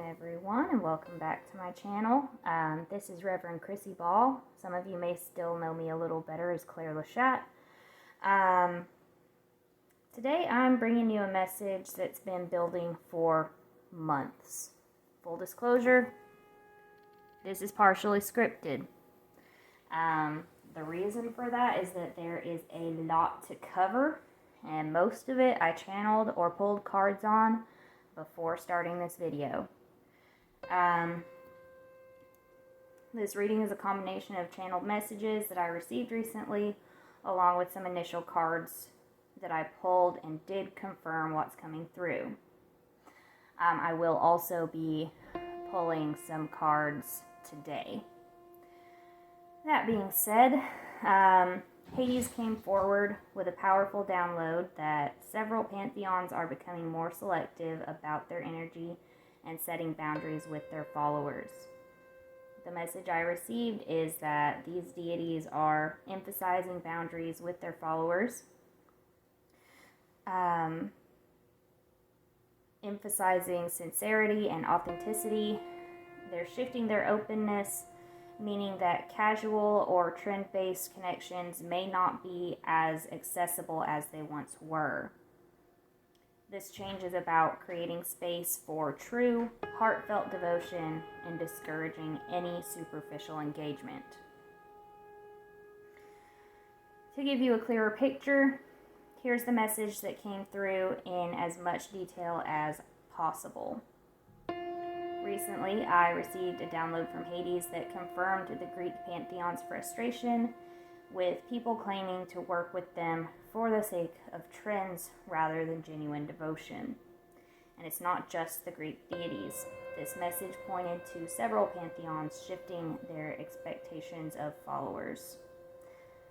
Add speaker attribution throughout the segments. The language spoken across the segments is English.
Speaker 1: everyone, and welcome back to my channel. This is Reverend Chrissy Ball. Some of you may still know me a little better as Claire Lachat. Today I'm bringing you a message that's been building for months. Full disclosure, this is partially scripted. The reason for that is that there is a lot to cover, and most of it I channeled or pulled cards on before starting this video. This reading is a combination of channeled messages that I received recently, along with some initial cards that I pulled and did confirm what's coming through. I will also be pulling some cards today. That being said, Hades came forward with a powerful download that several pantheons are becoming more selective about their energy and setting boundaries with their followers. The message I received is that these deities are emphasizing boundaries with their followers, emphasizing sincerity and authenticity. They're shifting their openness, meaning that casual or trend-based connections may not be as accessible as they once were. This change is about creating space for true, heartfelt devotion and discouraging any superficial engagement. To give you a clearer picture, here's the message that came through in as much detail as possible. Recently, I received a download from Hades that confirmed the Greek pantheon's frustration with people claiming to work with them for the sake of trends rather than genuine devotion. And it's not just the Greek deities. This message pointed to several pantheons shifting their expectations of followers.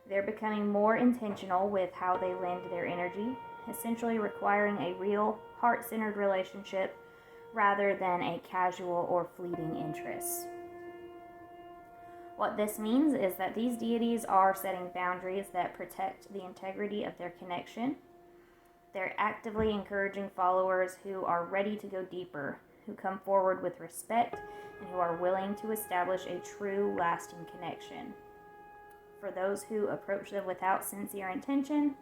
Speaker 1: They're becoming more intentional with how they lend their energy, essentially requiring a real, heart-centered relationship rather than a casual or fleeting interest. What this means is that these deities are setting boundaries that protect the integrity of their connection. They're actively encouraging followers who are ready to go deeper, who come forward with respect, and who are willing to establish a true, lasting connection. For those who approach them without sincere intention,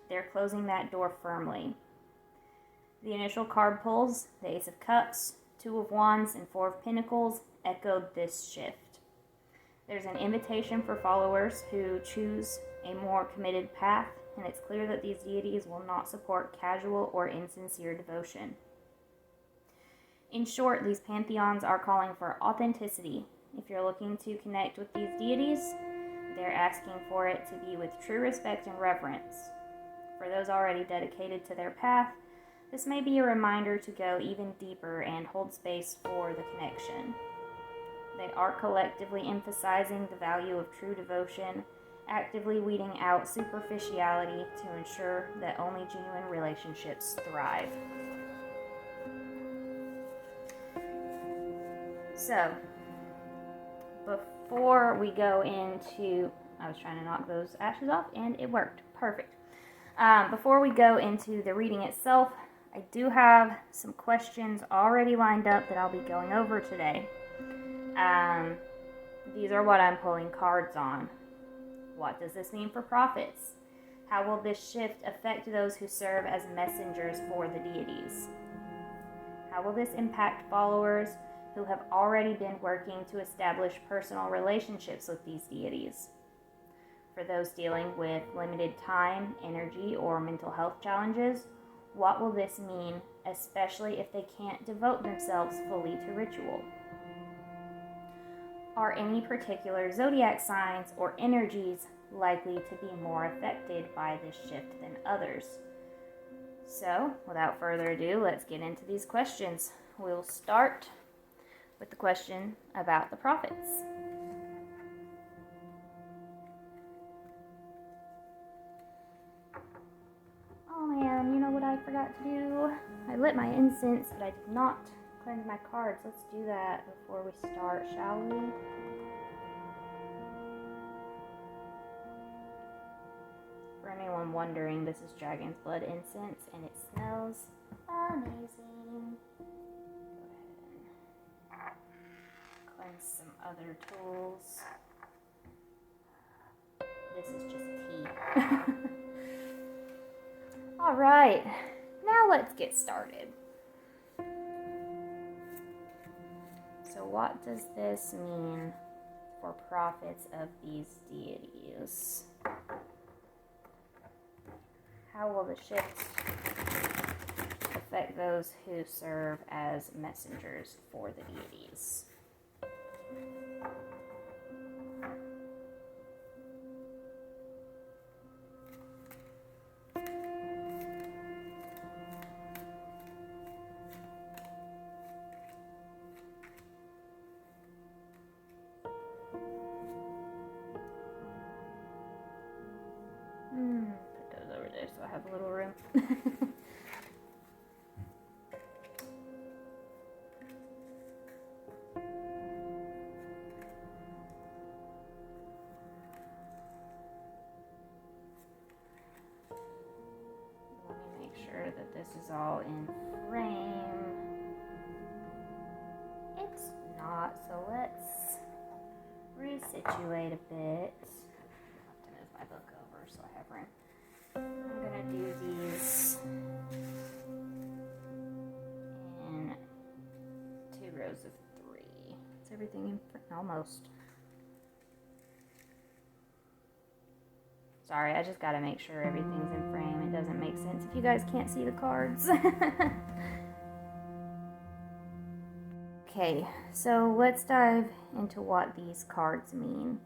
Speaker 1: they're closing that door firmly. The initial card pulls, the Ace of Cups, Two of Wands, and Four of Pentacles, echoed this shift. There's an invitation for followers who choose a more committed path, and it's clear that these deities will not support casual or insincere devotion. In short, these pantheons are calling for authenticity. If you're looking to connect with these deities, they're asking for it to be with true respect and reverence. For those already dedicated to their path, this may be a reminder to go even deeper and hold space for the connection. They are collectively emphasizing the value of true devotion, actively weeding out superficiality to ensure that only genuine relationships thrive. So, before we go into, I was trying to knock those ashes off and it worked. Perfect. Before we go into the reading itself, I do have some questions already lined up that I'll be going over today. These are what I'm pulling cards on. What does this mean for prophets? How will this shift affect those who serve as messengers for the deities? How will this impact followers who have already been working to establish personal relationships with these deities? For those dealing with limited time, energy, or mental health challenges, what will this mean, especially if they can't devote themselves fully to ritual? Are any particular zodiac signs or energies likely to be more affected by this shift than others? So, without further ado, let's get into these questions. We'll start with the question about the prophets. Oh man, you know what I forgot to do? I lit my incense, but I did not cleanse my cards. Let's do that before we start, shall we? For anyone wondering, this is dragon's blood incense, and it smells amazing. Go ahead and some other tools. This is just tea. All right, now let's get started. So what does this mean for prophets of these deities? How will the shifts affect those who serve as messengers for the deities? Put those over there so I have a little room. Let me make sure that this is all in frame. It's not, so let's resituate a bit. I'll have to move my book over so I have room. I'm gonna do these in 2 rows of 3. Is everything in frame? Almost. Sorry, I just gotta make sure everything's in frame. It doesn't make sense if you guys can't see the cards. Okay, so let's dive into what these cards mean.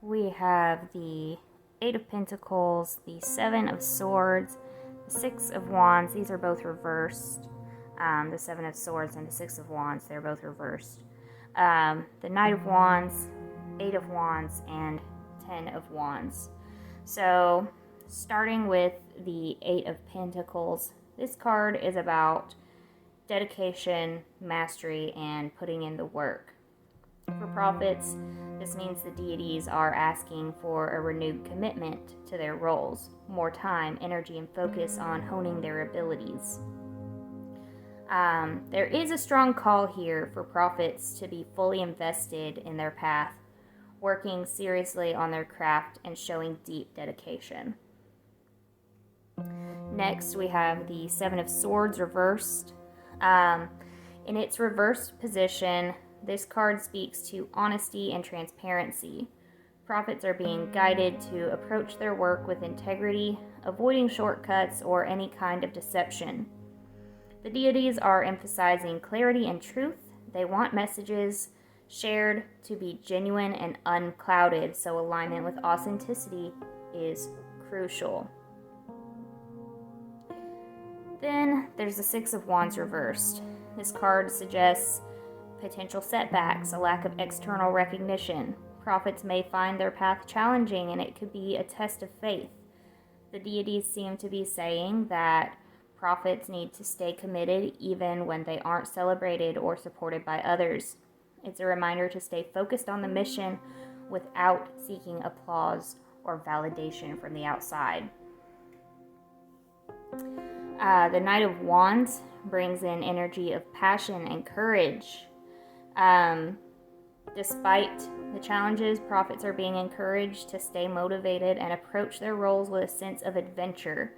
Speaker 1: We have the 8 of Pentacles, the 7 of Swords, the 6 of Wands. These are both reversed. The 7 of Swords and the 6 of Wands, they're both reversed. The Knight of Wands, 8 of Wands, and 10 of Wands. So, starting with the 8 of Pentacles, this card is about dedication, mastery, and putting in the work. For prophets, this means the deities are asking for a renewed commitment to their roles, more time, energy, and focus on honing their abilities. There is a strong call here for prophets to be fully invested in their path, working seriously on their craft and showing deep dedication. Next, we have the 7 of Swords reversed. In its reversed position, this card speaks to honesty and transparency. Prophets are being guided to approach their work with integrity, avoiding shortcuts or any kind of deception. The deities are emphasizing clarity and truth. They want messages shared to be genuine and unclouded, so alignment with authenticity is crucial. Then there's the 6 of Wands reversed. This card suggests potential setbacks, a lack of external recognition. Prophets may find their path challenging, and it could be a test of faith. The deities seem to be saying that prophets need to stay committed even when they aren't celebrated or supported by others. It's a reminder to stay focused on the mission without seeking applause or validation from the outside. The Knight of Wands brings in energy of passion and courage. Despite the challenges, prophets are being encouraged to stay motivated and approach their roles with a sense of adventure.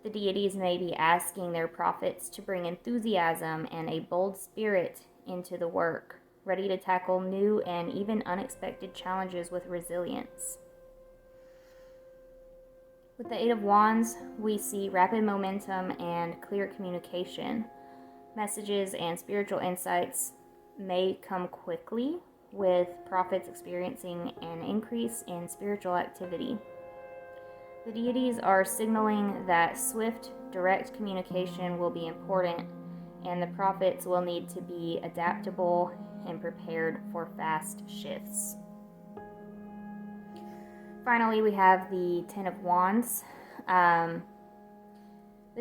Speaker 1: The deities may be asking their prophets to bring enthusiasm and a bold spirit into the work, ready to tackle new and even unexpected challenges with resilience. With the 8 of Wands, we see rapid momentum and clear communication. Messages and spiritual insights may come quickly, with prophets experiencing an increase in spiritual activity. The deities are signaling that swift, direct communication will be important, and the prophets will need to be adaptable and prepared for fast shifts. Finally, we have the 10 of Wands. The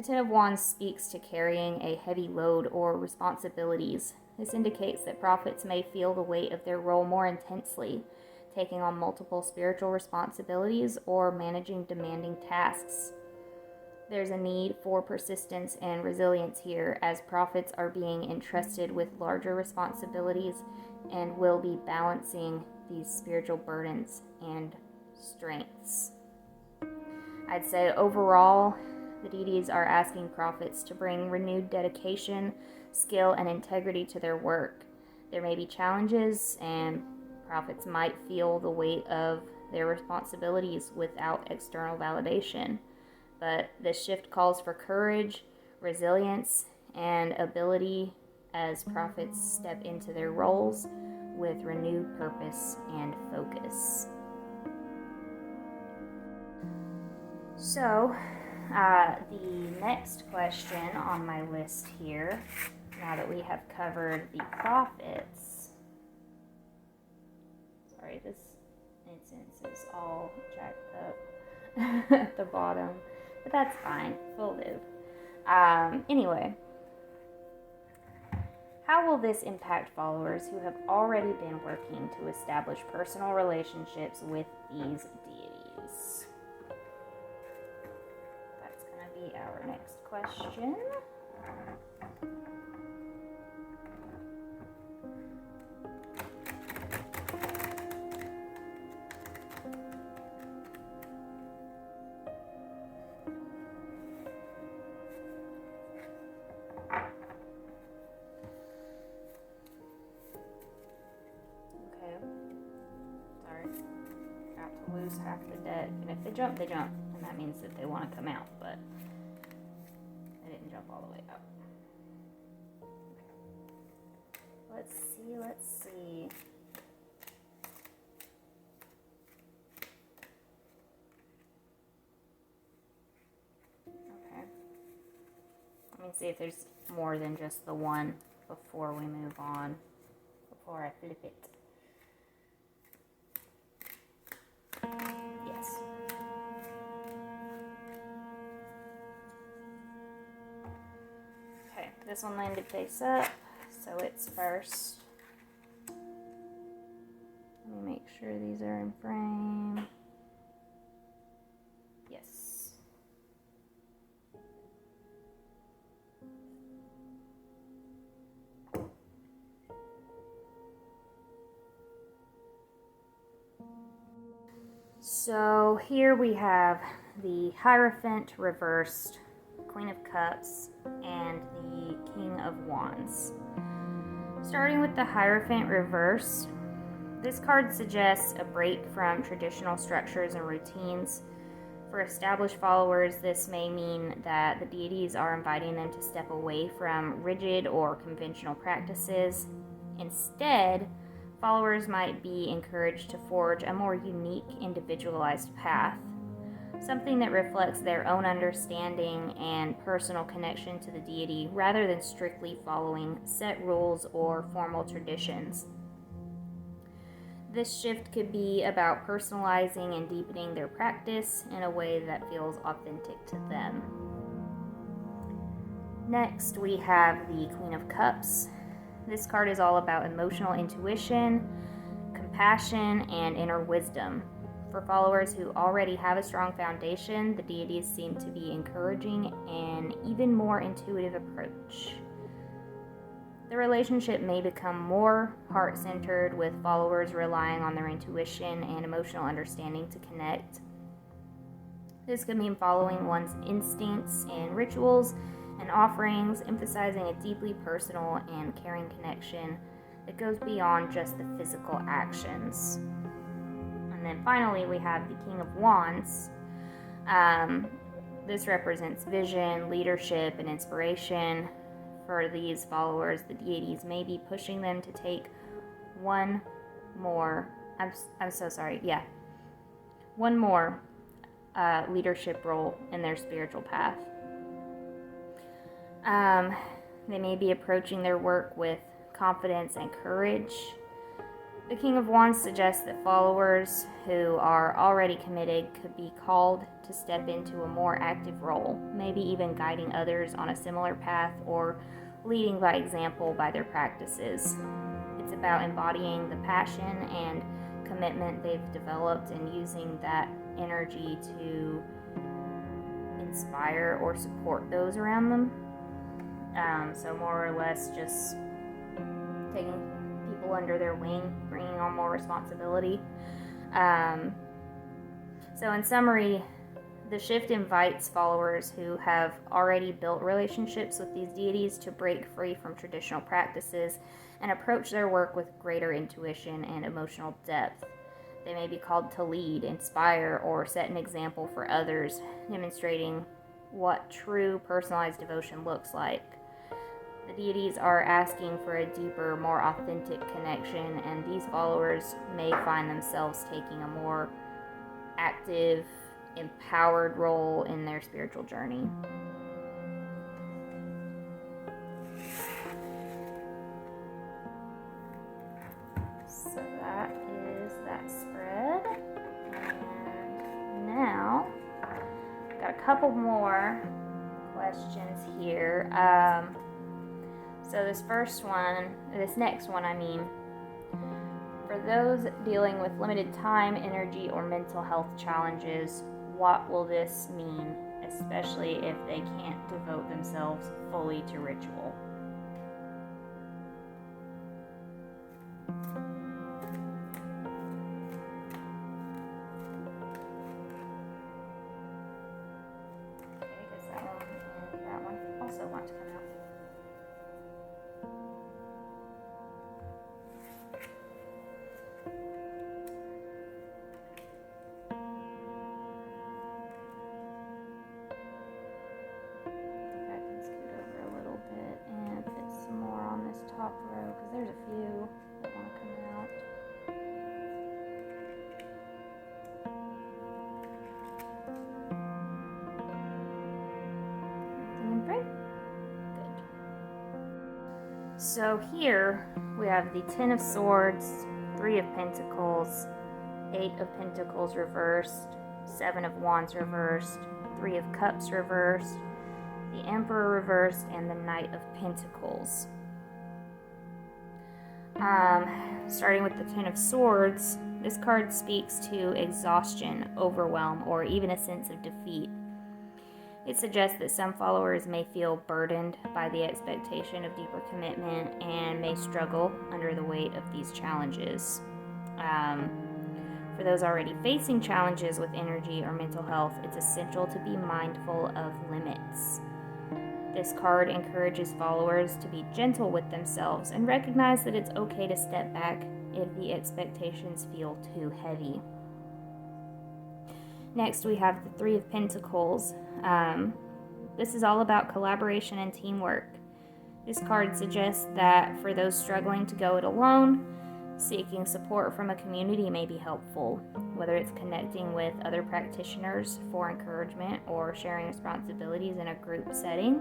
Speaker 1: 10 of Wands speaks to carrying a heavy load or responsibilities. This indicates that prophets may feel the weight of their role more intensely, taking on multiple spiritual responsibilities or managing demanding tasks. There's a need for persistence and resilience here, as prophets are being entrusted with larger responsibilities and will be balancing these spiritual burdens and strengths. I'd say overall, the deities are asking prophets to bring renewed dedication, skill, and integrity to their work. There may be challenges, and prophets might feel the weight of their responsibilities without external validation. But this shift calls for courage, resilience, and ability as prophets step into their roles with renewed purpose and focus. So, the next question on my list here, now that we have covered the prophets, sorry, this incense is all jacked up at the bottom, but that's fine, will do. Anyway, how will this impact followers who have already been working to establish personal relationships with these deities? That's going to be our next question. Lose half the deck, and if they jump, and that means that they want to come out, but they didn't jump all the way up. Let's see. Okay. Let me see if there's more than just the one before we move on, before I flip it. Yes. Okay, this one landed face up, so it's first. Let me make sure these are in frame. Yes. So here we have the Hierophant reversed, Queen of Cups, and the King of Wands. Starting with the Hierophant reversed, this card suggests a break from traditional structures and routines. For established followers, this may mean that the deities are inviting them to step away from rigid or conventional practices. Instead, followers might be encouraged to forge a more unique, individualized path, something that reflects their own understanding and personal connection to the deity rather than strictly following set rules or formal traditions. This shift could be about personalizing and deepening their practice in a way that feels authentic to them. Next, we have the Queen of Cups. This card is all about emotional intuition, compassion, and inner wisdom. For followers who already have a strong foundation, the deities seem to be encouraging an even more intuitive approach. The relationship may become more heart-centered, with followers relying on their intuition and emotional understanding to connect. This could mean following one's instincts and rituals and offerings, emphasizing a deeply personal and caring connection that goes beyond just the physical actions. And then finally, we have the King of Wands. This represents vision, leadership, and inspiration. For these followers, the deities may be pushing them to take one more leadership role in their spiritual path. They may be approaching their work with confidence and courage. The King of Wands suggests that followers who are already committed could be called to step into a more active role, maybe even guiding others on a similar path or leading by example by their practices. It's about embodying the passion and commitment they've developed and using that energy to inspire or support those around them. So more or less just taking people under their wing, bringing on more responsibility. So in summary, the shift invites followers who have already built relationships with these deities to break free from traditional practices and approach their work with greater intuition and emotional depth. They may be called to lead, inspire, or set an example for others, demonstrating what true personalized devotion looks like. The deities are asking for a deeper, more authentic connection, and these followers may find themselves taking a more active, empowered role in their spiritual journey. So that is that spread. And now, got a couple more questions here. So this next one, for those dealing with limited time, energy, or mental health challenges, what will this mean, especially if they can't devote themselves fully to ritual? Okay, because that one and that one also want to come out. Top row, because there's a few that want to come out. Anything in frame? Good. So here we have the Ten of Swords, Three of Pentacles, Eight of Pentacles reversed, Seven of Wands reversed, Three of Cups reversed, the Emperor reversed, and the Knight of Pentacles. Starting with the Ten of Swords, this card speaks to exhaustion, overwhelm, or even a sense of defeat. It suggests that some followers may feel burdened by the expectation of deeper commitment and may struggle under the weight of these challenges. For those already facing challenges with energy or mental health, it's essential to be mindful of limits. This card encourages followers to be gentle with themselves and recognize that it's okay to step back if the expectations feel too heavy. Next, we have the Three of Pentacles. This is all about collaboration and teamwork. This card suggests that for those struggling to go it alone, seeking support from a community may be helpful, whether it's connecting with other practitioners for encouragement or sharing responsibilities in a group setting.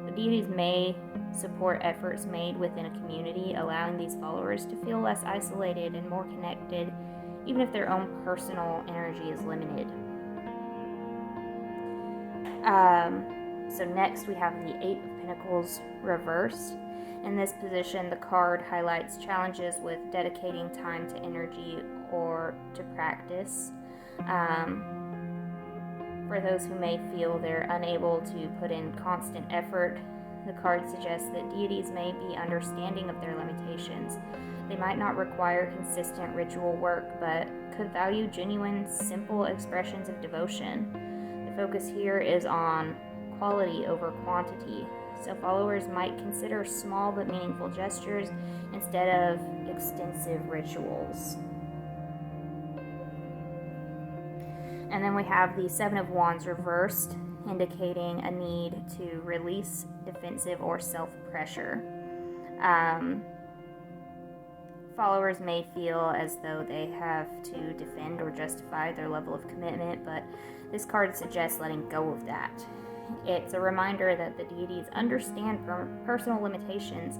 Speaker 1: The deities may support efforts made within a community, allowing these followers to feel less isolated and more connected, even if their own personal energy is limited. So next we have the Eight of Pentacles reversed. In this position, the card highlights challenges with dedicating time to energy or to practice. For those who may feel they're unable to put in constant effort, the card suggests that deities may be understanding of their limitations. They might not require consistent ritual work, but could value genuine, simple expressions of devotion. The focus here is on quality over quantity, so followers might consider small but meaningful gestures instead of extensive rituals. And then we have the Seven of Wands reversed, indicating a need to release defensive or self-pressure. Followers may feel as though they have to defend or justify their level of commitment, but this card suggests letting go of that. It's a reminder that the deities understand personal limitations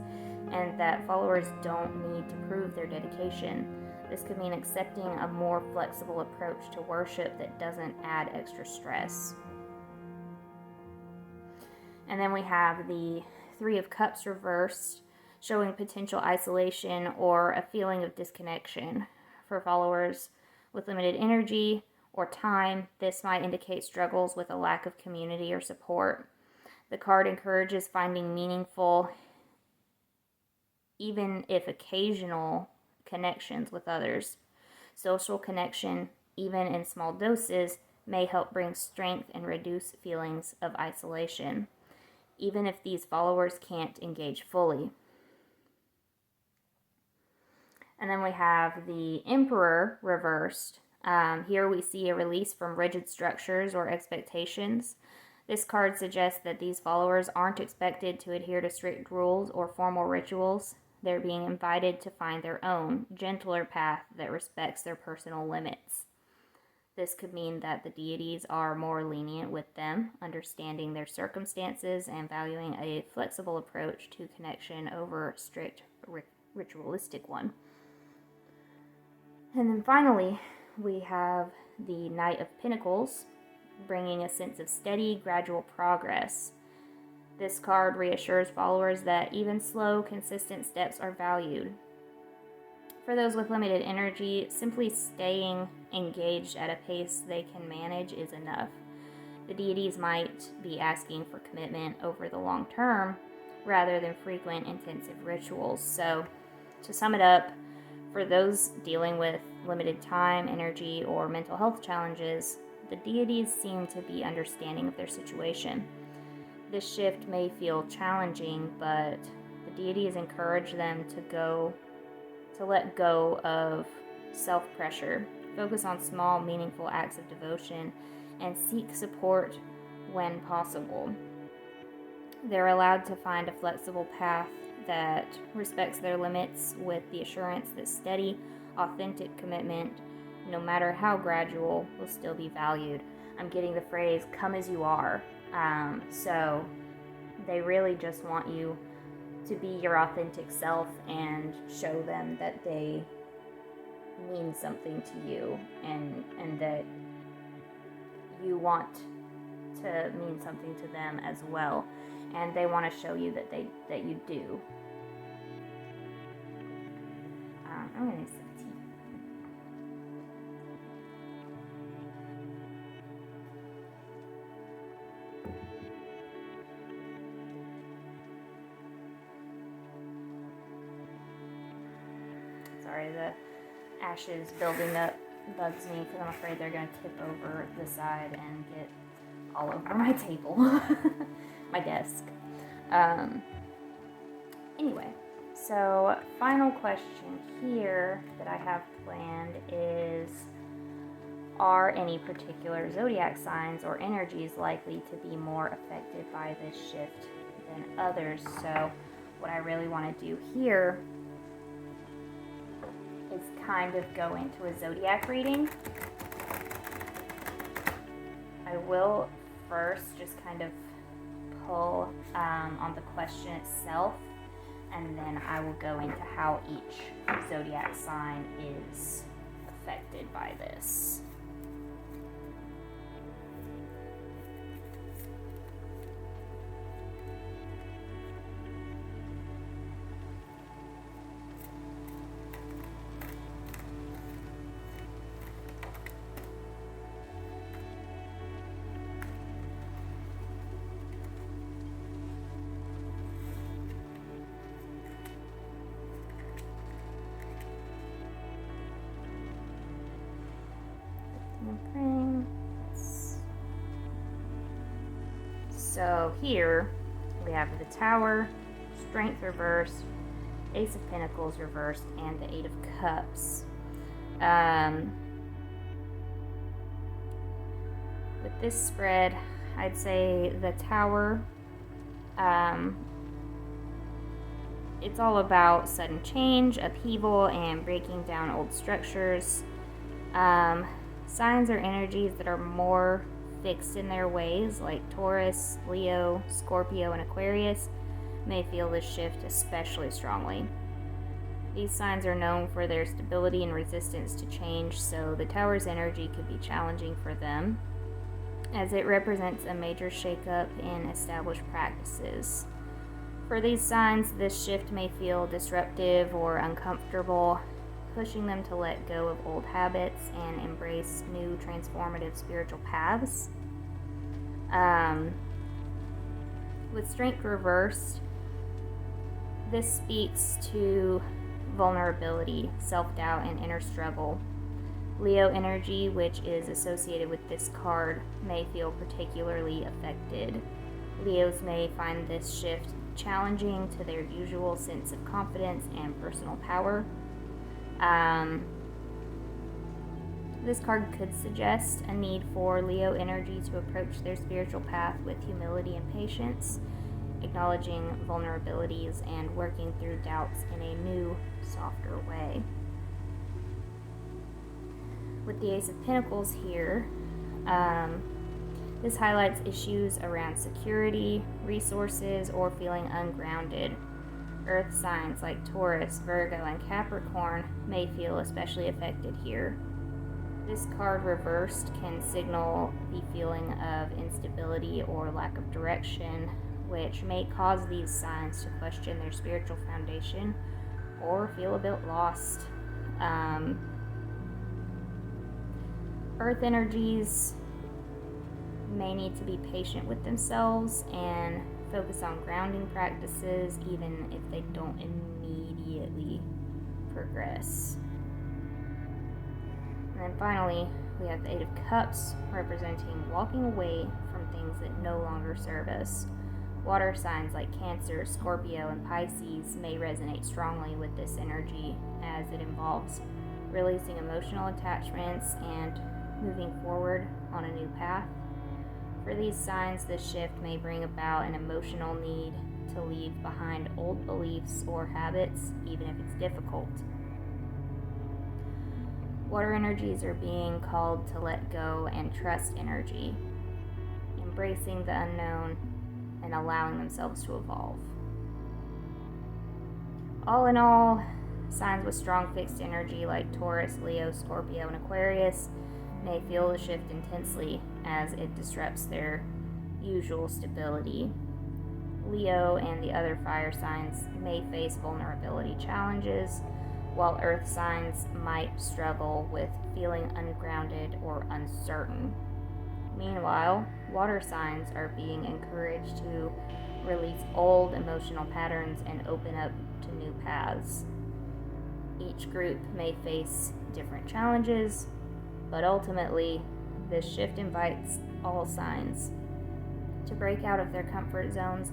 Speaker 1: and that followers don't need to prove their dedication. This could mean accepting a more flexible approach to worship that doesn't add extra stress. And then we have the Three of Cups reversed, showing potential isolation or a feeling of disconnection. For followers with limited energy or time. This might indicate struggles with a lack of community or support. The card encourages finding meaningful, even if occasional, connections with others. Social connection, even in small doses, may help bring strength and reduce feelings of isolation, even if these followers can't engage fully. And then we have the Emperor reversed. Here we see a release from rigid structures or expectations. This card suggests that these followers aren't expected to adhere to strict rules or formal rituals. They're being invited to find their own, gentler path that respects their personal limits. This could mean that the deities are more lenient with them, understanding their circumstances and valuing a flexible approach to connection over a strict ritualistic one. And then finally, we have the Knight of Pentacles, bringing a sense of steady, gradual progress. This card reassures followers that even slow, consistent steps are valued. For those with limited energy, simply staying engaged at a pace they can manage is enough. The deities might be asking for commitment over the long term rather than frequent, intensive rituals. So, to sum it up, for those dealing with limited time, energy, or mental health challenges, the deities seem to be understanding of their situation. This shift may feel challenging, but the deities encourage them to let go of self-pressure, focus on small, meaningful acts of devotion, and seek support when possible. They're allowed to find a flexible path that respects their limits with the assurance that steady, authentic commitment, no matter how gradual, will still be valued. I'm getting the phrase, come as you are. So they really just want you to be your authentic self and show them that they mean something to you and that you want to mean something to them as well. And they want to show you that you do. I'm going to sip tea. Sorry, the ashes building up bugs me because I'm afraid they're going to tip over the side and get all over my table, my desk. Anyway, so final question here that I have planned is, are any particular zodiac signs or energies likely to be more affected by this shift than others? So what I really want to do here is kind of go into a zodiac reading. I will first just kind of pull on the question itself, and then I will go into how each zodiac sign is affected by this. So here we have the Tower, Strength reversed, Ace of Pentacles reversed, and the Eight of Cups. With this spread, I'd say the Tower, it's all about sudden change, upheaval, and breaking down old structures. Signs or energies that are more fixed in their ways, like Taurus, Leo, Scorpio, and Aquarius, may feel this shift especially strongly. These signs are known for their stability and resistance to change, so the Tower's energy could be challenging for them, as it represents a major shakeup in established practices. For these signs, this shift may feel disruptive or uncomfortable, pushing them to let go of old habits and embrace new transformative spiritual paths. With strength reversed, this speaks to vulnerability, self-doubt, and inner struggle. Leo energy, which is associated with this card, may feel particularly affected. Leos may find this shift challenging to their usual sense of confidence and personal power. This card could suggest a need for Leo energy to approach their spiritual path with humility and patience, acknowledging vulnerabilities and working through doubts in a new, softer way. With the Ace of Pentacles here, this highlights issues around security, resources, or feeling ungrounded. Earth signs like Taurus, Virgo, and Capricorn may feel especially affected here. This card reversed can signal the feeling of instability or lack of direction, which may cause these signs to question their spiritual foundation or feel a bit lost. Earth energies may need to be patient with themselves and focus on grounding practices even if they don't immediately progress. And then finally, we have the Eight of Cups representing walking away from things that no longer serve us. Water signs like Cancer, Scorpio, and Pisces may resonate strongly with this energy as it involves releasing emotional attachments and moving forward on a new path. For these signs, this shift may bring about an emotional need to leave behind old beliefs or habits, even if it's difficult. Water energies are being called to let go and trust energy, embracing the unknown and allowing themselves to evolve. All in all, signs with strong fixed energy like Taurus, Leo, Scorpio, and Aquarius may feel the shift intensely as it disrupts their usual stability. Leo and the other fire signs may face vulnerability challenges, while earth signs might struggle with feeling ungrounded or uncertain. Meanwhile, water signs are being encouraged to release old emotional patterns and open up to new paths. Each group may face different challenges, but ultimately, this shift invites all signs to break out of their comfort zones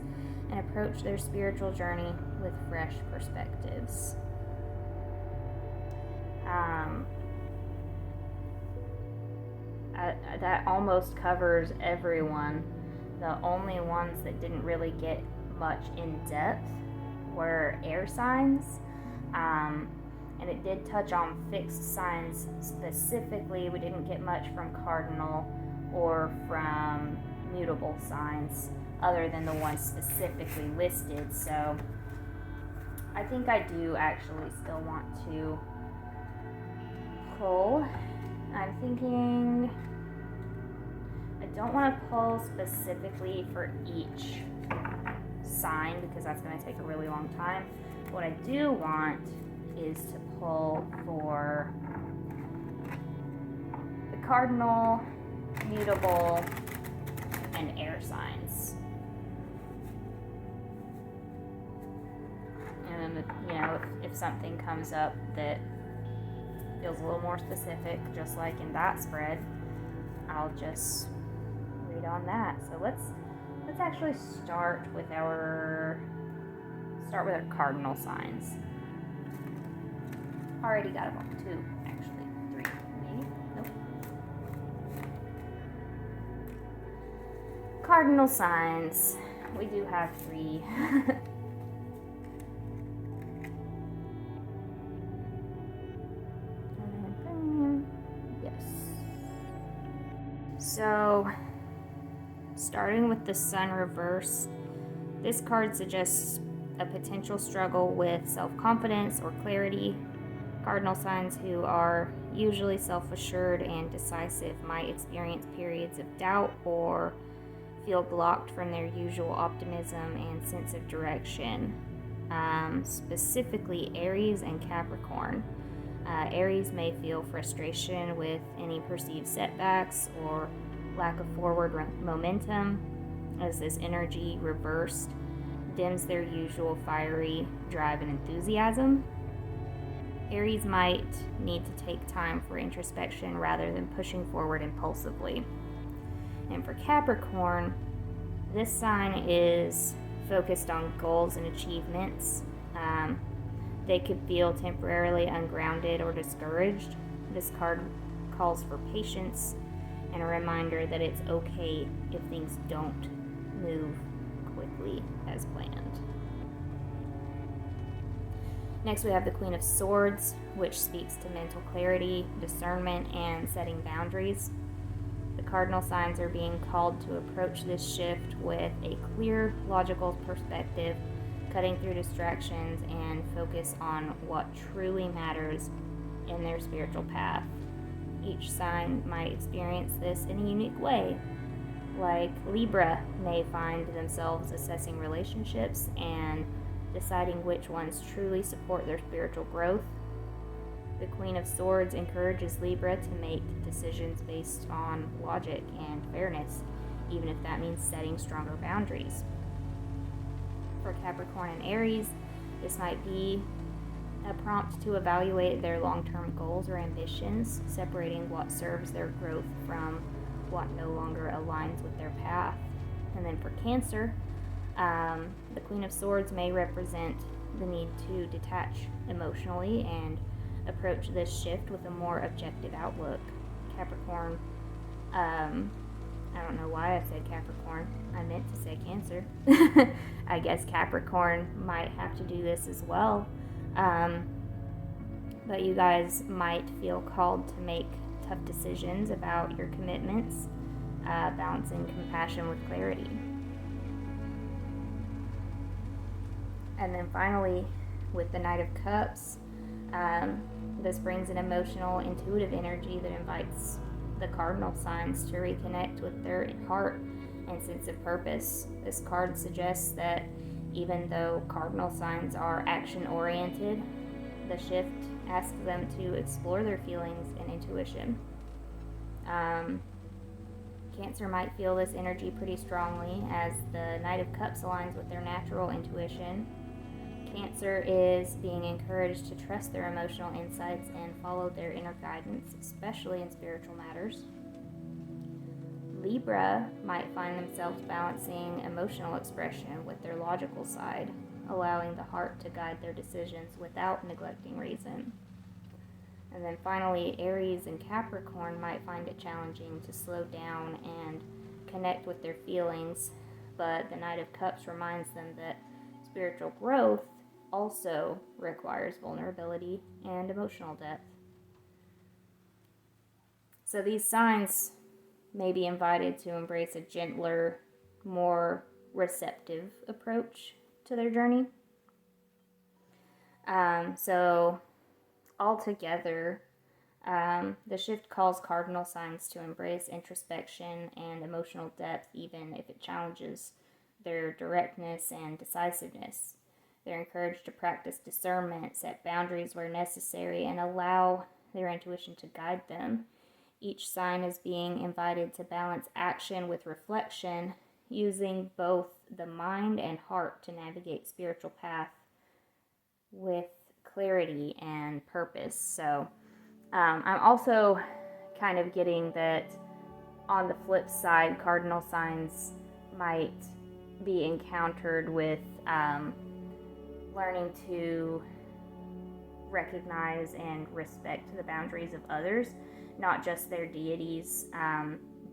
Speaker 1: and approach their spiritual journey with fresh perspectives. That almost covers everyone. The only ones that didn't really get much in depth were air signs. And it did touch on fixed signs specifically. We didn't get much from cardinal or from mutable signs other than the ones specifically listed. So I think I do actually still want to pull. I'm thinking I don't want to pull specifically for each sign because that's going to take a really long time. What I do want is to pull for the cardinal, mutable, and air signs. And then, if something comes up that feels a little more specific, just like in that spread, I'll just read on that. So let's actually start with our cardinal signs. Already got about 2, actually 3, maybe. Nope. Cardinal signs. We do have 3. Yes. So, starting with the Sun reverse, this card suggests a potential struggle with self-confidence or clarity. Cardinal signs who are usually self-assured and decisive might experience periods of doubt or feel blocked from their usual optimism and sense of direction. Specifically Aries and Capricorn. Aries may feel frustration with any perceived setbacks or lack of forward momentum, as this energy reversed dims their usual fiery drive and enthusiasm. Aries might need to take time for introspection rather than pushing forward impulsively. And for Capricorn, this sign is focused on goals and achievements. They could feel temporarily ungrounded or discouraged. This card calls for patience and a reminder that it's okay if things don't move quickly as planned. Next, we have the Queen of Swords, which speaks to mental clarity, discernment, and setting boundaries. The cardinal signs are being called to approach this shift with a clear, logical perspective, cutting through distractions and focus on what truly matters in their spiritual path. Each sign might experience this in a unique way. Like Libra may find themselves assessing relationships and deciding which ones truly support their spiritual growth. The Queen of Swords encourages Libra to make decisions based on logic and fairness, even if that means setting stronger boundaries. For Capricorn and Aries, this might be a prompt to evaluate their long-term goals or ambitions, separating what serves their growth from what no longer aligns with their path. And then for Cancer, the Queen of Swords may represent the need to detach emotionally and approach this shift with a more objective outlook. Capricorn, I don't know why I said Capricorn. I meant to say Cancer. I guess Capricorn might have to do this as well. But you guys might feel called to make tough decisions about your commitments, balancing compassion with clarity. And then finally, with the Knight of Cups, this brings an emotional, intuitive energy that invites the cardinal signs to reconnect with their heart and sense of purpose. This card suggests that even though cardinal signs are action-oriented, the shift asks them to explore their feelings and intuition. Cancer might feel this energy pretty strongly as the Knight of Cups aligns with their natural intuition. Cancer is being encouraged to trust their emotional insights and follow their inner guidance, especially in spiritual matters. Libra might find themselves balancing emotional expression with their logical side, allowing the heart to guide their decisions without neglecting reason. And then finally, Aries and Capricorn might find it challenging to slow down and connect with their feelings, but the Knight of Cups reminds them that spiritual growth also requires vulnerability and emotional depth. So these signs may be invited to embrace a gentler, more receptive approach to their journey. So altogether, the shift calls cardinal signs to embrace introspection and emotional depth, even if it challenges their directness and decisiveness. They're encouraged to practice discernment, set boundaries where necessary, and allow their intuition to guide them. Each sign is being invited to balance action with reflection, using both the mind and heart to navigate spiritual path with clarity and purpose. So I'm also kind of getting that on the flip side, cardinal signs might be encountered with learning to recognize and respect the boundaries of others, not just their deities,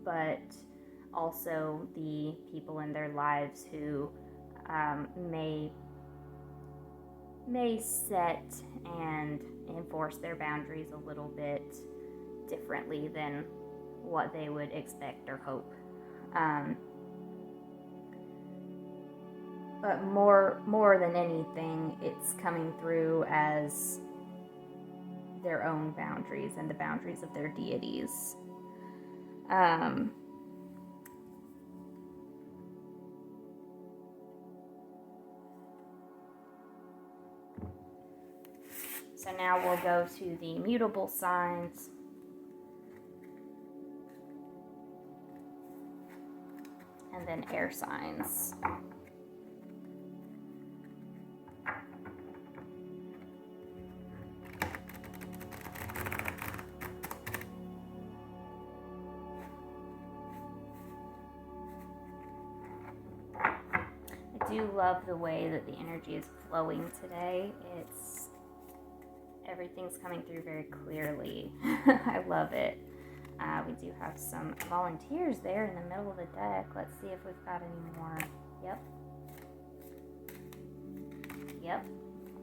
Speaker 1: but also the people in their lives who may set and enforce their boundaries a little bit differently than what they would expect or hope. But more than anything, it's coming through as their own boundaries and the boundaries of their deities. So now we'll go to the mutable signs. And then air signs. I do love the way that the energy is flowing today. Everything's coming through very clearly. I love it. We do have some volunteers there in the middle of the deck. Let's see if we've got any more. Yep.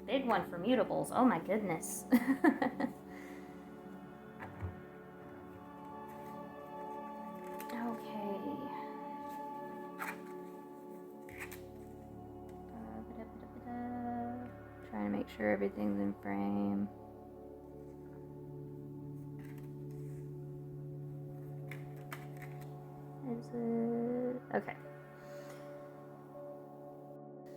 Speaker 1: Big one for mutables. Oh my goodness. Trying to make sure everything's in frame. Is it? Okay.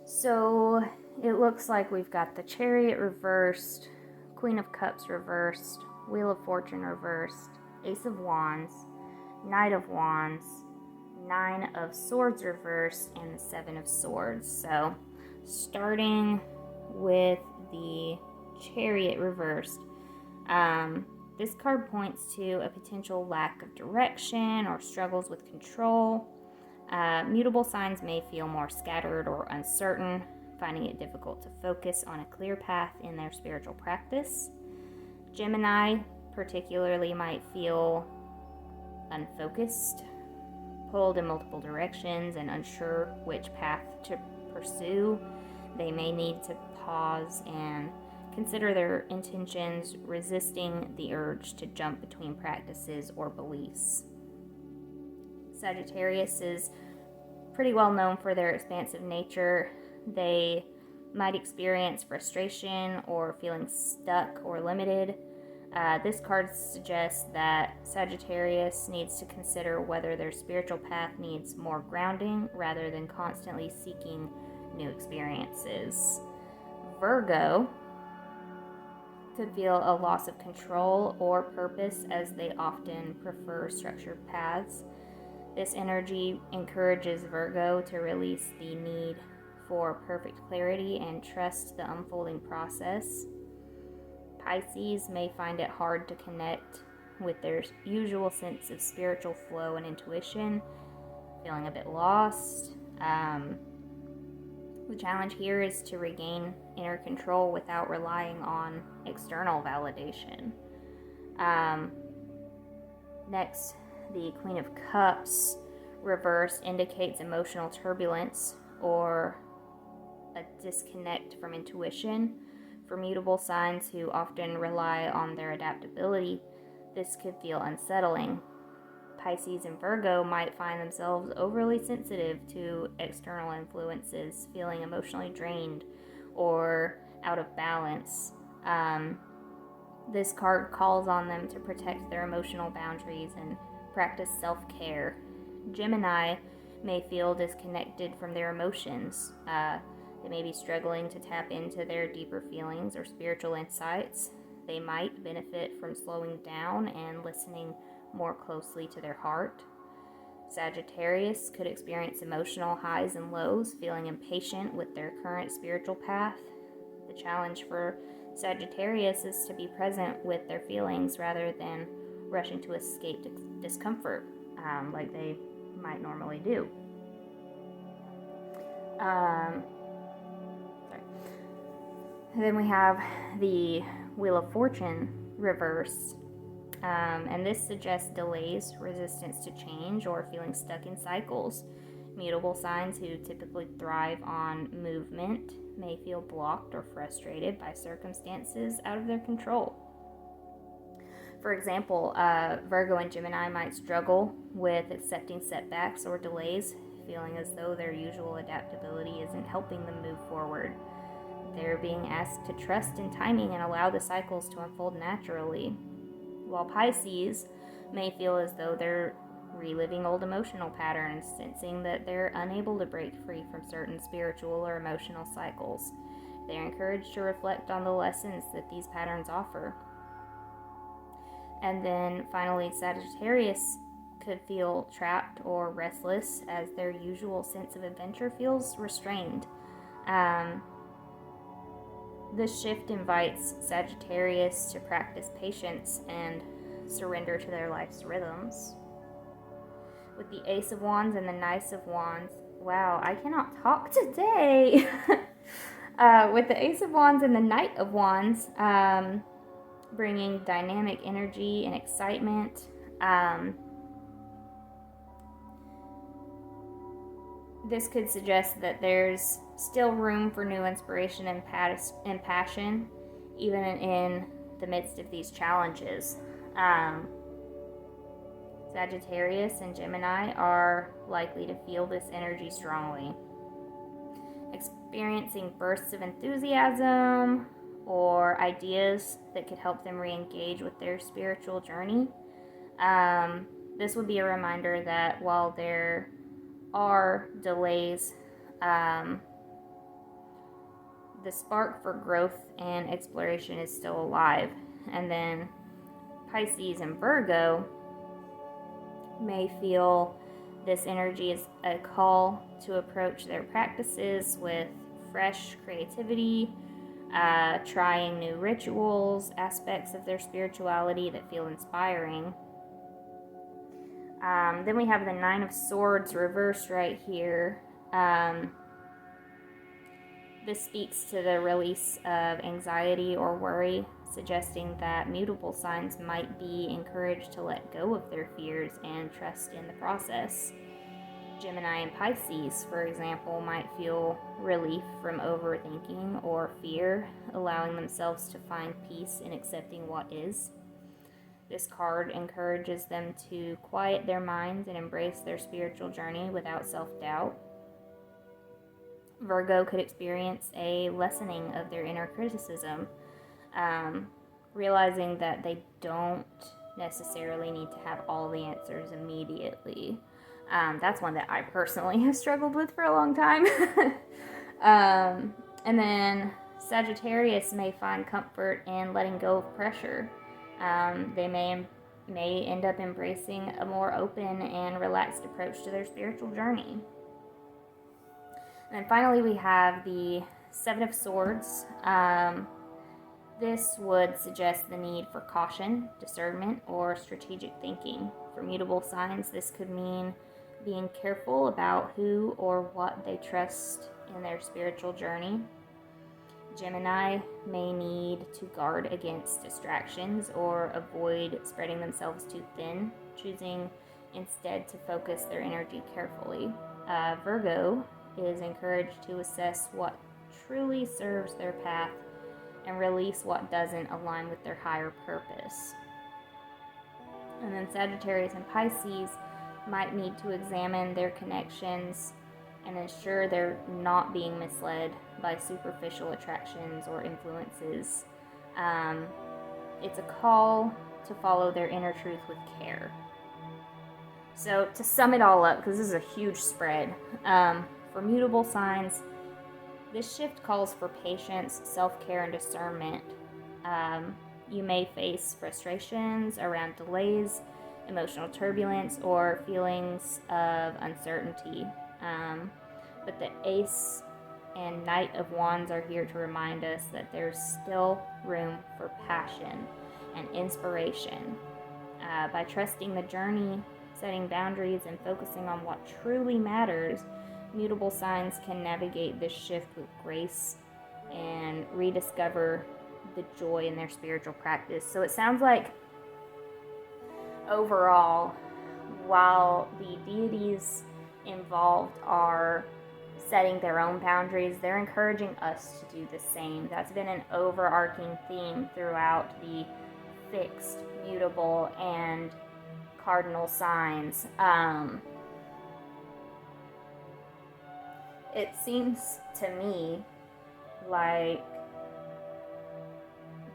Speaker 1: So it looks like we've got the Chariot reversed, Queen of Cups reversed, Wheel of Fortune reversed, Ace of Wands, Knight of Wands, Nine of Swords reversed, and the Seven of Swords. So starting with the Chariot reversed, this card points to a potential lack of direction or struggles with control. Mutable signs may feel more scattered or uncertain, finding it difficult to focus on a clear path in their spiritual practice. Gemini particularly might feel unfocused, pulled in multiple directions, and unsure which path to pursue. They may need to pause and consider their intentions, resisting the urge to jump between practices or beliefs. Sagittarius is pretty well known for their expansive nature. They might experience frustration or feeling stuck or limited. This card suggests that Sagittarius needs to consider whether their spiritual path needs more grounding rather than constantly seeking new experiences. Virgo could feel a loss of control or purpose, as they often prefer structured paths. This energy encourages Virgo to release the need for perfect clarity and trust the unfolding process. Pisces may find it hard to connect with their usual sense of spiritual flow and intuition, feeling a bit lost. The challenge here is to regain inner control without relying on external validation. Next, the Queen of Cups reversed indicates emotional turbulence or a disconnect from intuition. For mutable signs who often rely on their adaptability, this could feel unsettling. Pisces and Virgo might find themselves overly sensitive to external influences, feeling emotionally drained or out of balance. This card calls on them to protect their emotional boundaries and practice self-care. Gemini may feel disconnected from their emotions. They may be struggling to tap into their deeper feelings or spiritual insights. They might benefit from slowing down and listening more closely to their heart. Sagittarius could experience emotional highs and lows, feeling impatient with their current spiritual path. The challenge for Sagittarius is to be present with their feelings rather than rushing to escape discomfort like they might normally do. Then we have the Wheel of Fortune reversed. And this suggests delays, resistance to change, or feeling stuck in cycles. Mutable signs who typically thrive on movement may feel blocked or frustrated by circumstances out of their control. For example, Virgo and Gemini might struggle with accepting setbacks or delays, feeling as though their usual adaptability isn't helping them move forward. They're being asked to trust in timing and allow the cycles to unfold naturally. While Pisces may feel as though they're reliving old emotional patterns, sensing that they're unable to break free from certain spiritual or emotional cycles. They're encouraged to reflect on the lessons that these patterns offer. And then finally, Sagittarius could feel trapped or restless as their usual sense of adventure feels restrained. This shift invites Sagittarius to practice patience and surrender to their life's rhythms. With the Ace of Wands and the Knight of Wands, wow, I cannot talk today. With the Ace of Wands and the Knight of Wands, bringing dynamic energy and excitement. This could suggest that there's still room for new inspiration and passion, even in the midst of these challenges. Sagittarius and Gemini are likely to feel this energy strongly, experiencing bursts of enthusiasm or ideas that could help them re-engage with their spiritual journey. This would be a reminder that while there are delays, the spark for growth and exploration is still alive. And then Pisces and Virgo may feel this energy as a call to approach their practices with fresh creativity, trying new rituals, aspects of their spirituality that feel inspiring. Then we have the Nine of Swords reversed right here. This speaks to the release of anxiety or worry, suggesting that mutable signs might be encouraged to let go of their fears and trust in the process. Gemini and Pisces, for example, might feel relief from overthinking or fear, allowing themselves to find peace in accepting what is. This card encourages them to quiet their minds and embrace their spiritual journey without self-doubt. Virgo could experience a lessening of their inner criticism, realizing that they don't necessarily need to have all the answers immediately. That's one that I personally have struggled with for a long time. And then Sagittarius may find comfort in letting go of pressure. They may end up embracing a more open and relaxed approach to their spiritual journey. And then finally we have the Seven of Swords. This would suggest the need for caution, discernment, or strategic thinking. For mutable signs, this could mean being careful about who or what they trust in their spiritual journey. Gemini may need to guard against distractions or avoid spreading themselves too thin, choosing instead to focus their energy carefully. Virgo is encouraged to assess what truly serves their path and release what doesn't align with their higher purpose. And then Sagittarius and Pisces might need to examine their connections and ensure they're not being misled by superficial attractions or influences. It's a call to follow their inner truth with care. So to sum it all up, because this is a huge spread, for mutable signs, this shift calls for patience, self-care, and discernment. You may face frustrations around delays, emotional turbulence, or feelings of uncertainty. But the Ace and Knight of Wands are here to remind us that there's still room for passion and inspiration. By trusting the journey, setting boundaries, and focusing on what truly matters, mutable signs can navigate this shift with grace and rediscover the joy in their spiritual practice. So it sounds like overall, while the deities involved are setting their own boundaries, they're encouraging us to do the same. That's been an overarching theme throughout the fixed, mutable, and cardinal signs. It seems to me like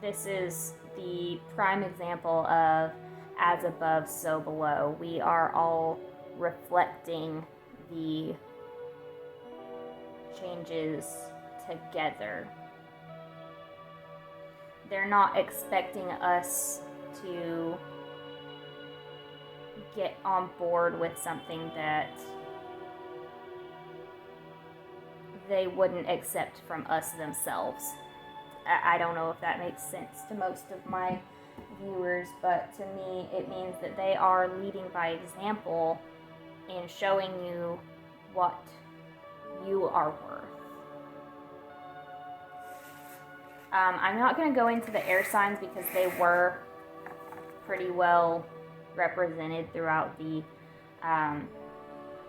Speaker 1: this is the prime example of as above, so below. We are all reflecting the changes together. they're not expecting us to get on board with something that they wouldn't accept from us themselves. I don't know if that makes sense to most of my viewers, but to me it means that they are leading by example in showing you what you are worth. I'm not going to go into the air signs because they were pretty well represented throughout the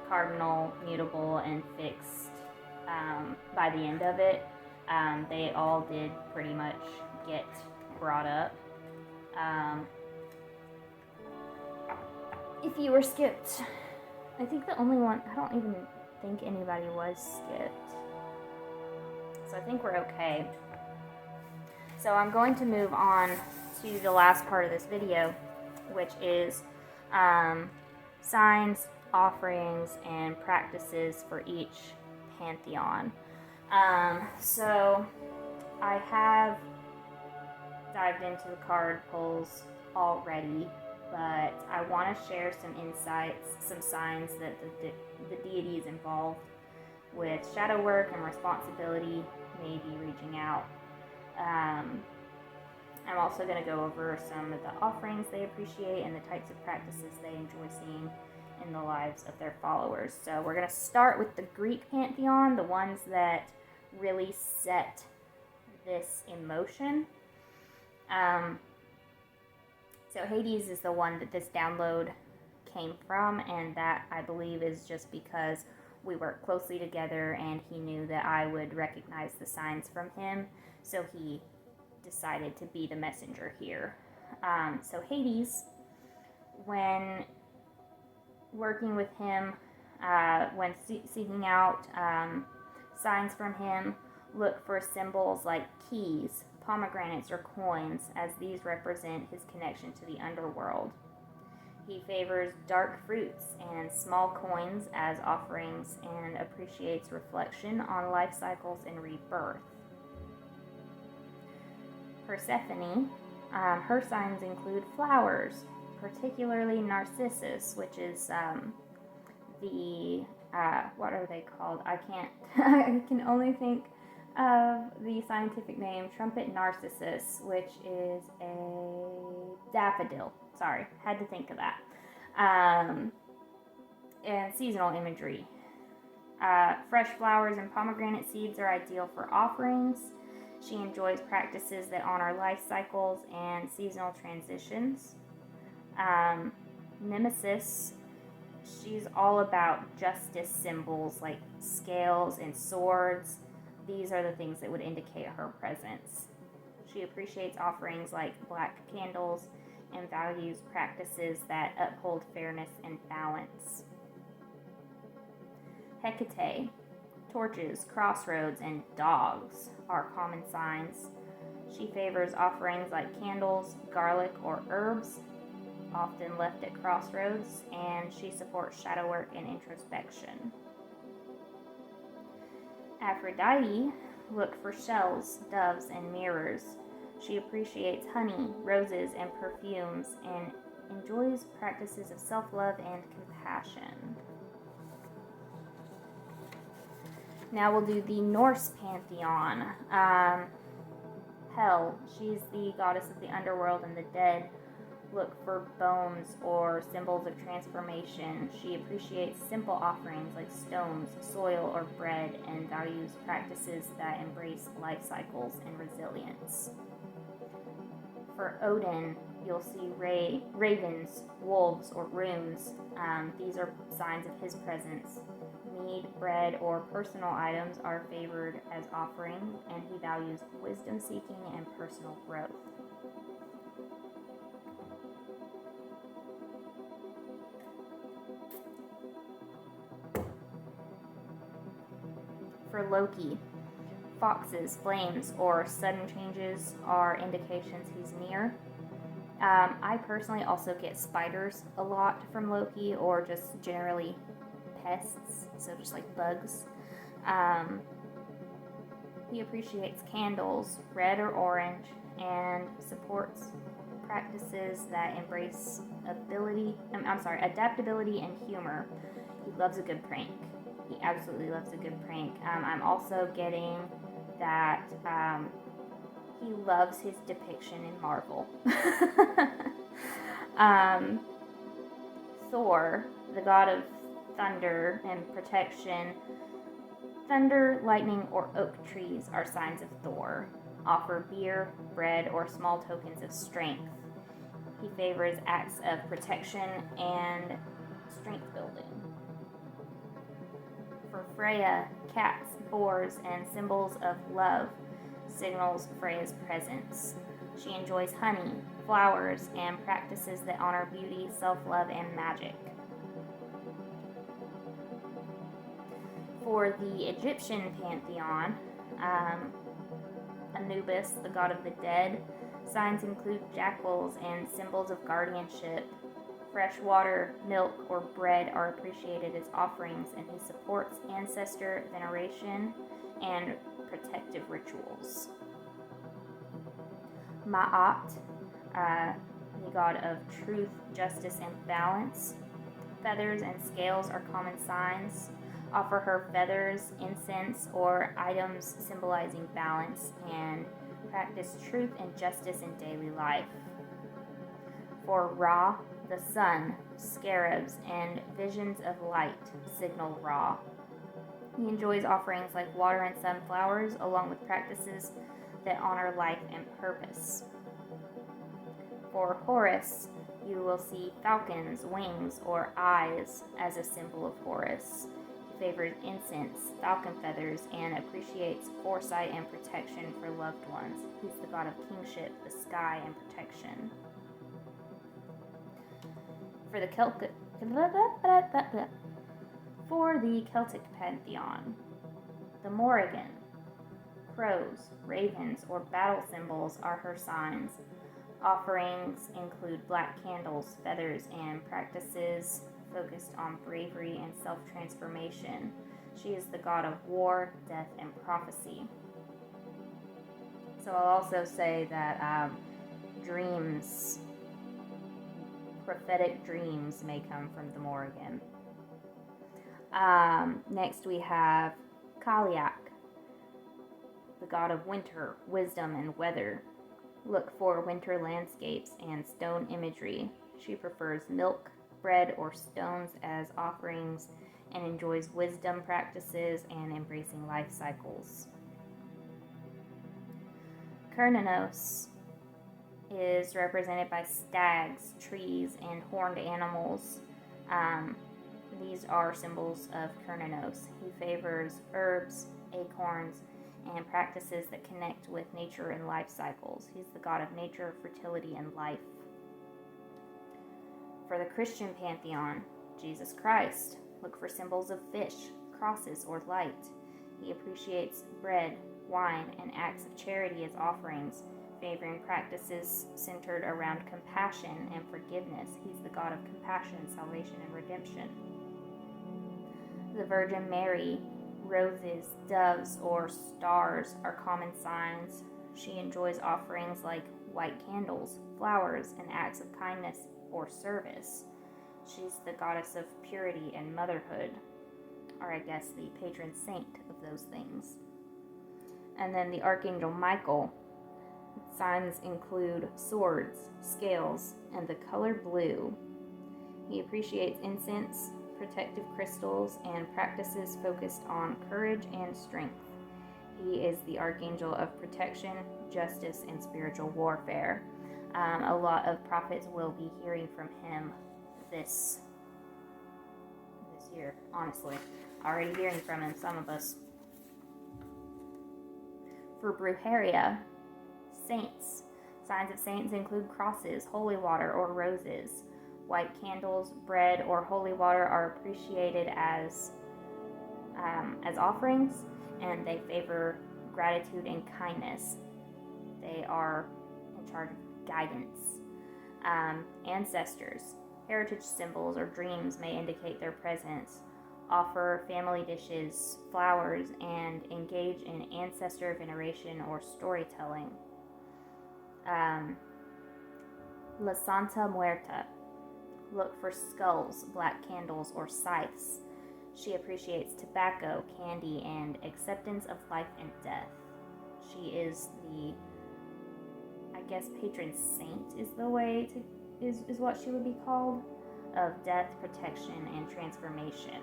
Speaker 1: cardinal, mutable, and fixed. By the end of it, they all did pretty much get brought up. If you were skipped, I think the only one, I don't even think anybody was skipped. So I think we're okay. So I'm going to move on to the last part of this video, which is signs, offerings, and practices for each pantheon. So I have dived into the card pulls already, but I want to share some insights, some signs that the deities involved with shadow work and responsibility may be reaching out. I'm also going to go over some of the offerings they appreciate and the types of practices they enjoy seeing in the lives of their followers. So we're going to start with the Greek pantheon, the ones that really set this in motion. So Hades is the one that this download came from, and that I believe is just because we work closely together and he knew that I would recognize the signs from him, so he decided to be the messenger here. So Hades, when working with him, when seeking out signs from him, look for symbols like keys, pomegranates, or coins, as these represent his connection to the underworld. He favors dark fruits and small coins as offerings and appreciates reflection on life cycles and rebirth. Persephone, her signs include flowers, particularly narcissus, which is what are they called? I can only think of the scientific name, trumpet narcissus, which is a daffodil. Sorry, had to think of that. And seasonal imagery. Fresh flowers and pomegranate seeds are ideal for offerings. She enjoys practices that honor life cycles and seasonal transitions. Nemesis, she's all about justice symbols like scales and swords. These are the things that would indicate her presence. She appreciates offerings like black candles and values practices that uphold fairness and balance. Hecate, torches, crossroads, and dogs are common signs. She favors offerings like candles, garlic, or herbs, often left at crossroads, and she supports shadow work and introspection. Aphrodite, look for shells, doves, and mirrors. She appreciates honey, roses, and perfumes, and enjoys practices of self-love and compassion. Now we'll do the Norse pantheon. Hel, she's the goddess of the underworld and the dead. Look for bones or symbols of transformation. She appreciates simple offerings like stones, soil, or bread, and values practices that embrace life cycles and resilience. For Odin, you'll see ravens, wolves, or runes. These are signs of his presence. Mead, bread, or personal items are favored as offering, and he values wisdom seeking and personal growth. For Loki, foxes, flames, or sudden changes are indications he's near. I personally also get spiders a lot from Loki, or just generally pests, so just like bugs. He appreciates candles, red or orange, and supports practices that embrace adaptability and humor. He loves a good prank. He absolutely loves a good prank. I'm also getting that he loves his depiction in Marvel. Thor, the god of thunder and protection. Thunder, lightning, or oak trees are signs of Thor. Offer beer, bread, or small tokens of strength. He favors acts of protection and strength building. For Freya, cats, boars, and symbols of love signals Freya's presence. She enjoys honey, flowers, and practices that honor beauty, self-love, and magic. For the Egyptian pantheon, Anubis, the god of the dead, signs include jackals and symbols of guardianship. Fresh water, milk, or bread are appreciated as offerings, and he supports ancestor veneration and protective rituals. Ma'at, the god of truth, justice, and balance. Feathers and scales are common signs. Offer her feathers, incense, or items symbolizing balance, and practice truth and justice in daily life. For Ra, the sun, scarabs, and visions of light signal Ra. He enjoys offerings like water and sunflowers, along with practices that honor life and purpose. For Horus, you will see falcons, wings, or eyes as a symbol of Horus. He favors incense, falcon feathers, and appreciates foresight and protection for loved ones. He's the god of kingship, the sky, and protection. For the Celtic pantheon, the Morrigan, crows, ravens, or battle symbols are her signs. Offerings include black candles, feathers, and practices focused on bravery and self-transformation. She is the god of war, death, and prophecy. So I'll also say that dreams, prophetic dreams, may come from the Morrigan. Next we have Kaliak, the god of winter, wisdom, and weather. Look for winter landscapes and stone imagery. She prefers milk, bread, or stones as offerings and enjoys wisdom practices and embracing life cycles. Cernunnos is represented by stags, trees, and horned animals. These are symbols of Cernunnos. He favors herbs, acorns, and practices that connect with nature and life cycles. He's the god of nature, fertility, and life. For the Christian pantheon, Jesus Christ, look for symbols of fish, crosses, or light. He appreciates bread, wine, and acts of charity as offerings, favoring practices centered around compassion and forgiveness. He's the god of compassion, salvation, and redemption. The Virgin Mary, roses, doves, or stars are common signs. She enjoys offerings like white candles, flowers, and acts of kindness or service. She's the goddess of purity and motherhood, or I guess the patron saint of those things. And then the Archangel Michael. Signs include swords, scales, and the color blue. He appreciates incense, protective crystals, and practices focused on courage and strength. He is the archangel of protection, justice, and spiritual warfare. A lot of prophets will be hearing from him this year, honestly. Already hearing from him, some of us. For Brujeria, saints. Signs of saints include crosses, holy water, or roses. White candles, bread, or holy water are appreciated as offerings, and they favor gratitude and kindness. They are in charge of guidance. Ancestors. Heritage symbols or dreams may indicate their presence. offer family dishes, flowers, and engage in ancestor veneration or storytelling. La Santa Muerta. Look for skulls, black candles, or scythes. She appreciates tobacco, candy, and acceptance of life and death. She is the, I guess, patron saint is the way to, is what she would be called, of death, protection, and transformation.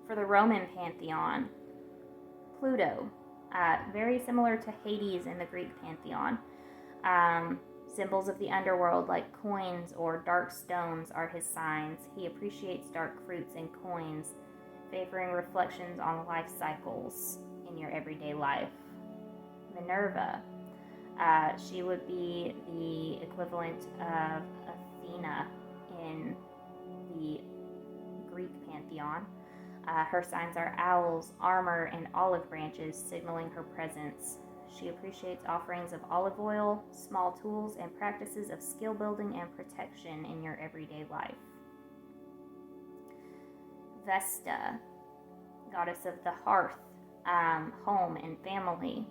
Speaker 1: For the Roman pantheon, Pluto, very similar to Hades in the Greek pantheon. Symbols of the underworld like coins or dark stones are his signs. He appreciates dark fruits and coins, favoring reflections on life cycles in your everyday life. Minerva, she would be the equivalent of Athena in the Greek pantheon. Her signs are owls, armor, and olive branches, signaling her presence. She appreciates offerings of olive oil, small tools, and practices of skill building and protection in your everyday life. Vesta, goddess of the hearth, home, and family.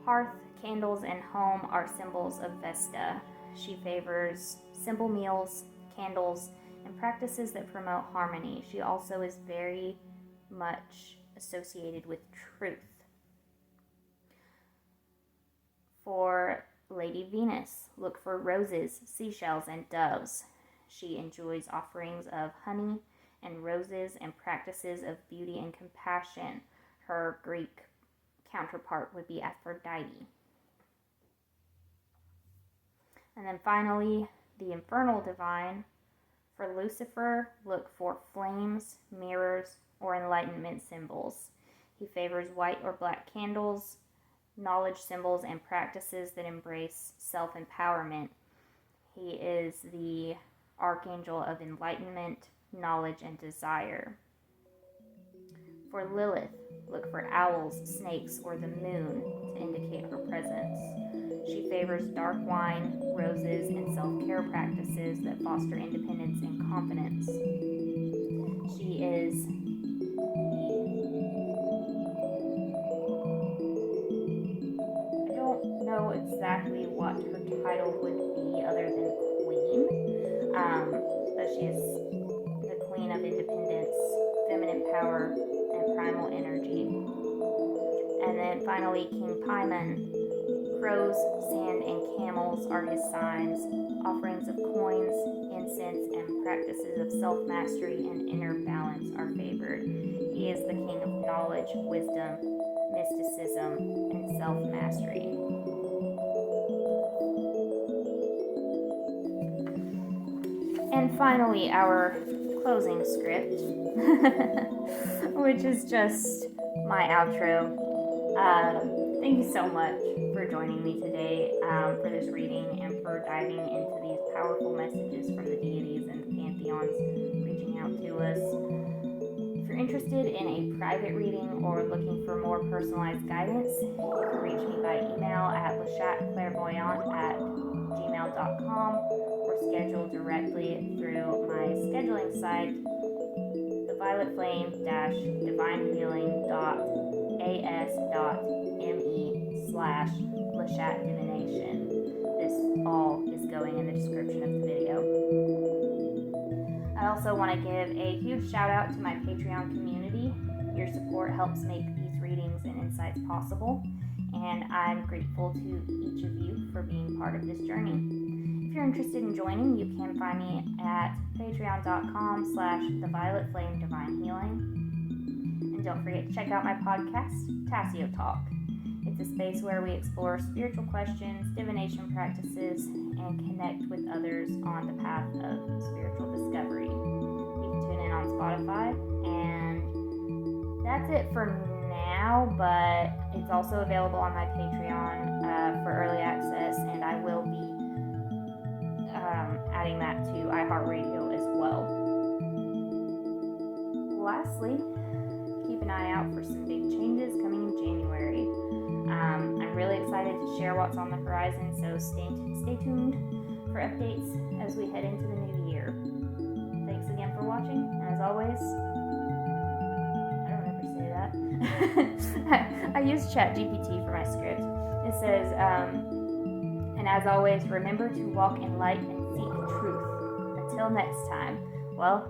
Speaker 1: Hearth, candles, and home are symbols of Vesta. She favors simple meals, candles, and practices that promote harmony. She also is very much associated with truth. For Lady Venus, look for roses, seashells, and doves. She enjoys offerings of honey and roses and practices of beauty and compassion. Her Greek counterpart would be Aphrodite. And then finally, the infernal divine. For Lucifer, look for flames, mirrors, or enlightenment symbols. He favors white or black candles, knowledge symbols, and practices that embrace self-empowerment. He is the archangel of enlightenment, knowledge, and desire. For Lilith, look for owls, snakes, or the moon to indicate her presence. She favors dark wine, roses, and self-care practices that foster independence and confidence. She is I don't know exactly what her title would be other than queen, but she is the queen of independence, feminine power, and primal energy. And then finally, King Paimon. Crows, sand, and camels are his signs. Offerings of coins, incense, and practices of self-mastery and inner balance are favored. He is the king of knowledge, wisdom, mysticism, and self-mastery. And finally, our closing script, which is just my outro. Thank you so much for joining me today for this reading and for diving into these powerful messages from the deities and the pantheons reaching out to us. If you're interested in a private reading or looking for more personalized guidance, you can reach me by email at lachatclairvoyant@gmail.com or schedule directly through my scheduling site, thevioletflame-divine-healing.as.me/LachatDivination. This all is going in the description of the video. I also want to give a huge shout out to my Patreon community. Your support helps make these readings and insights possible, and I'm grateful to each of you for being part of this journey. If you're interested in joining, you can find me at patreon.com/thevioletflamedivinehealing. And don't forget to check out my podcast, Tassio Talk. It's a space where we explore spiritual questions, divination practices, and connect with others on the path of spiritual discovery. You can tune in on Spotify, and that's it for now, but it's also available on my Patreon for early access, and I will be adding that to iHeartRadio as well. Lastly, keep an eye out for some big changes coming in January. I'm really excited to share what's on the horizon, so stay tuned for updates as we head into the new year. watching. And as always, I don't ever say that. I use ChatGPT for my script. It says, and as always, remember to walk in light and seek truth. Until next time. Well,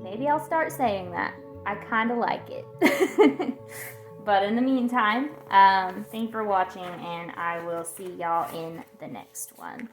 Speaker 1: maybe I'll start saying that. I kind of like it. But in the meantime, thank you for watching, and I will see y'all in the next one.